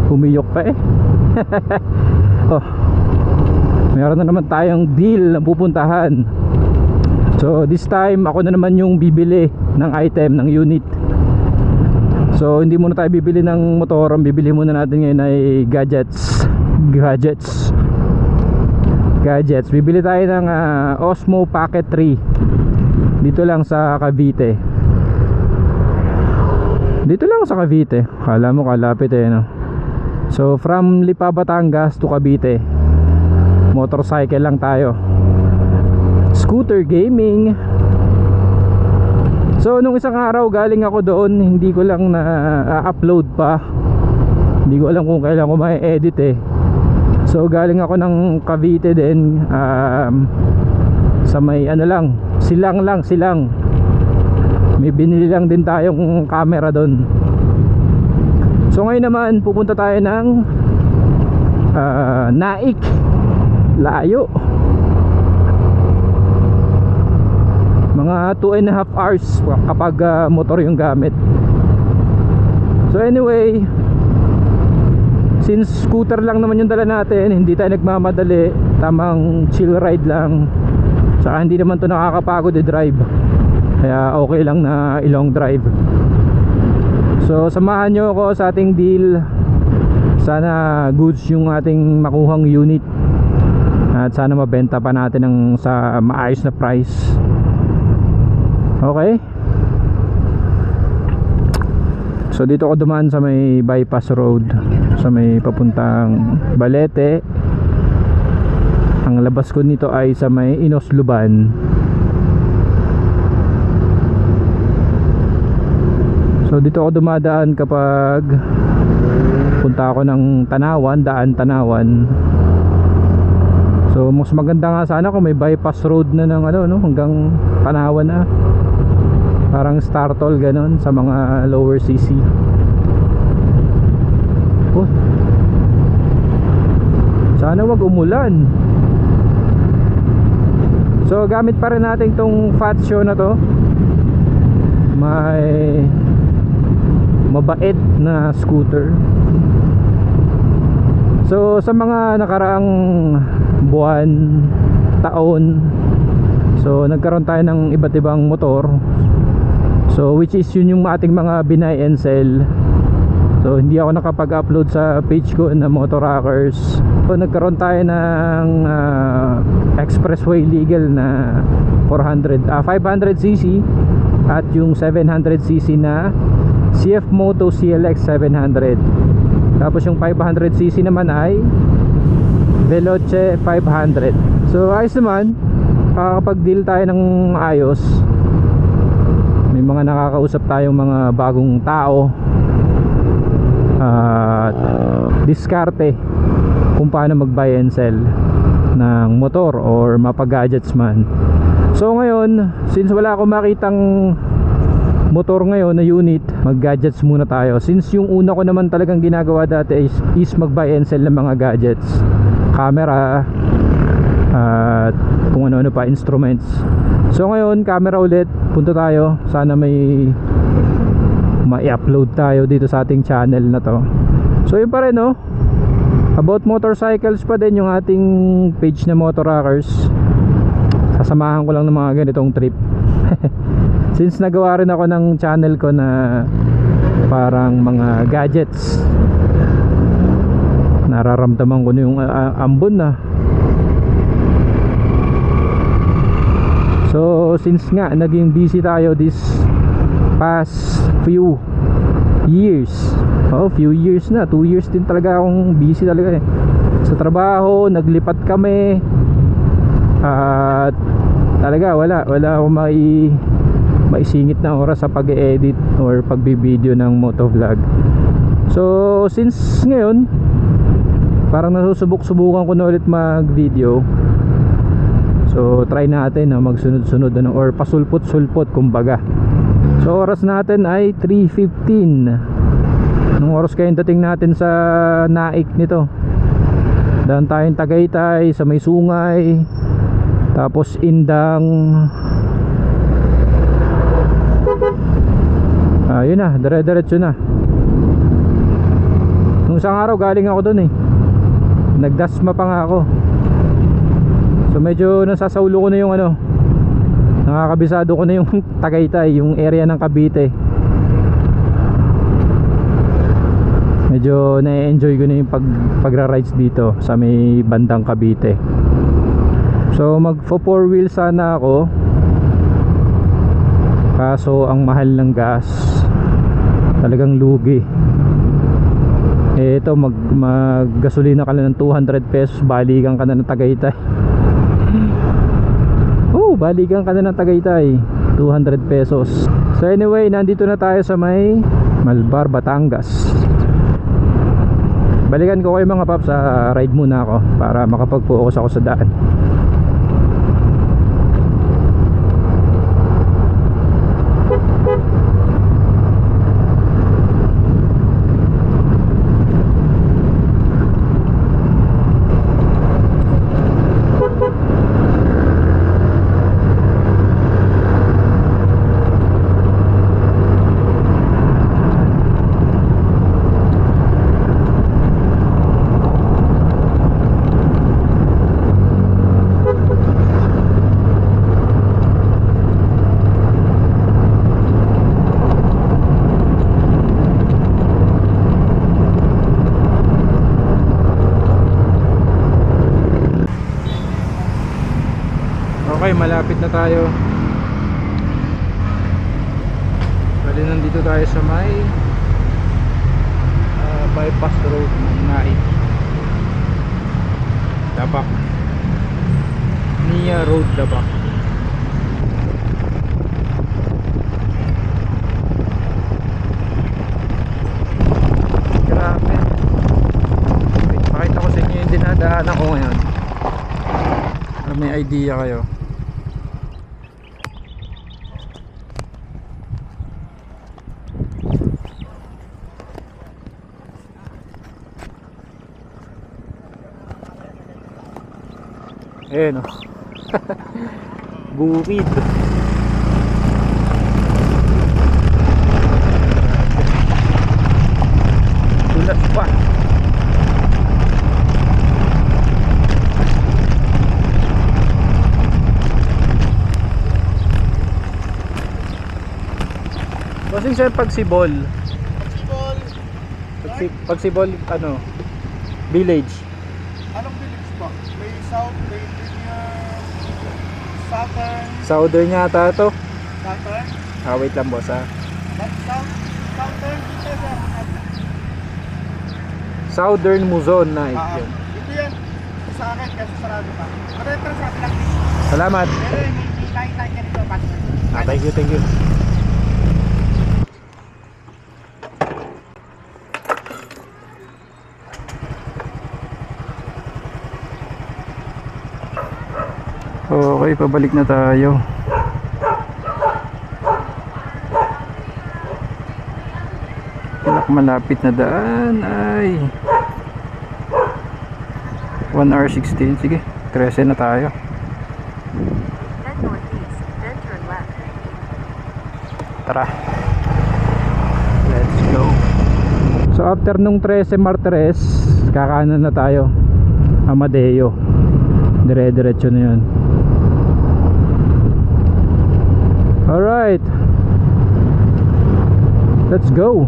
Humiyok pa eh. Oh, meron na naman tayong deal na pupuntahan. So this time ako na naman yung bibili ng item, ng unit. So hindi muna tayo bibili ng motor. Ang bibili muna natin ngayon ay gadgets. Bibili tayo ng Osmo Pocket 3. Dito lang sa Cavite. Kala mo kalapit eh, no? So from Lipa, Batangas to Cavite, motorcycle lang tayo. Scooter gaming. So nung isang araw galing ako doon, hindi ko lang na-upload pa. Hindi ko alam kung kailan ko ma-edit eh. So galing ako ng Cavite din, sa may ano lang, silang. May binili lang din tayong camera doon. So ngayon naman pupunta tayo ng Naik. Layo. Mga 2.5 hours kapag motor yung gamit. So anyway, since scooter lang naman yung dala natin, hindi tayo nagmamadali, tamang chill ride lang. Saka hindi naman to nakakapagod i-drive, kaya okay lang na i-long drive. So samahan nyo ako sa ating deal. Sana goods yung ating makuhang unit, at sana mabenta pa natin ng sa maayos na price. Okay. So dito ako dumaan sa may bypass road, sa may papuntang Balete. Ang labas ko nito ay sa may Inosluban. So dito ako dumadaan kapag punta ako ng Tanawan, daan Tanawan. So mas maganda nga sana kung may bypass road na ng ano, no, hanggang Tanawan na. Parang Startol ganon sa mga lower CC. Oh, sana wag umulan. So gamit pa rin natin tong Fatio na to. May mabait na scooter. So sa mga nakaraang buwan, taon, so nagkaroon tayo ng iba't ibang motor. So which is yun yung ating mga binay and sell. So hindi ako nakapag-upload sa page ko na Motor Rockers. So nagkaroon tayo ng expressway legal na 500cc at yung 700cc na CF Moto CLX 700. Tapos yung 500cc naman ay Veloce 500. So ayos naman, kakapag-deal tayo ng ayos. May mga nakakausap tayong mga bagong tao at diskarte kung paano mag-buy and sell ng motor or mapag-gadgets man. So ngayon, since wala akong makitang motor ngayon na unit, mag-gadgets muna tayo. Since yung una ko naman talagang ginagawa dati is mag-buy and sell ng mga gadgets, camera at kung ano-ano pa, instruments. So ngayon, camera ulit, punta tayo. Sana may ma-upload tayo dito sa ating channel na to. So yun pa rin, no, about motorcycles pa din yung ating page na Motor Rockers. Sasamahan ko lang ng mga ganitong trip. Since nagawa rin ako ng channel ko na parang mga gadgets, nararamdaman ko na yung ambon na. So since nga naging busy tayo this past few years, few years na, 2 years din talaga akong busy talaga eh. Sa trabaho, naglipat kami, at talaga wala akong maisingit na oras sa pag-edit or pagbi-video ng motovlog. So since ngayon parang nasusubok-subukan ko na ulit mag-video. So try natin na magsunod-sunod or pasulpot-sulpot kumbaga. So oras natin ay 3:15. Anong oras kayong dating natin sa Naik nito? Daan tayong Tagaytay sa may Sungay, tapos Indang. Yun na, dire-diretso na. Nung Nung isang araw galing ako dun eh, nagdasma pa nga ako. So medyo nasasaulo ko na yung ano, nakakabisado ko na yung Tagaytay, yung area ng Cavite. Medyo na-enjoy ko na yung pagra-rides dito sa may bandang Cavite. So magfo 4 wheel sana ako, kaso ang mahal ng gas, talagang lugi. Eh ito, maggasolina ka na ng 200 pesos, balikan ka na ng Tagaytay. Oh, balikan ka na ng Tagaytay, 200 pesos. So anyway, nandito na tayo sa may Malbar, Batangas. Balikan ko kayo mga paps, ride muna ako para makapag-focus ako sa daan. Okay, malapit na tayo. Bali, nandito tayo sa may bypass road ng Naik, Dapak, Nia Road, Dapak. Grabe. Pakita ko sa inyo yung dinadaanan ko ngayon para may idea kayo. Ayan o. Bukid. Tulas pa. Kasi siya Pagsibol. Pagsibol ano? Village. Anong village po? May South, may Southern. Southern yata to. Southern? Wait lang boss ha. Southern dito sa Southern Luzon na dito yan. Sa akin kasi sarado pa. Pero sa akin lang dito. Salamat. Pero may kahit ka dito. Thank you, thank you. Okay, pabalik na tayo. Malapit na daan ay 1 hour 16. Sige, 13 na tayo. Tara, let's go. So after nung 13 Martires, kakanan na tayo, Amadeo. Dire-diretso na yun. Alright, let's go.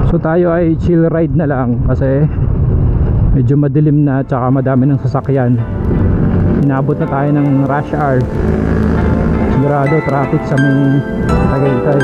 So tayo ay chill ride na lang kasi medyo madilim na tsaka madami ng sasakyan. Inabot na tayo ng rush hour. Sigurado traffic sa may Tagaytay.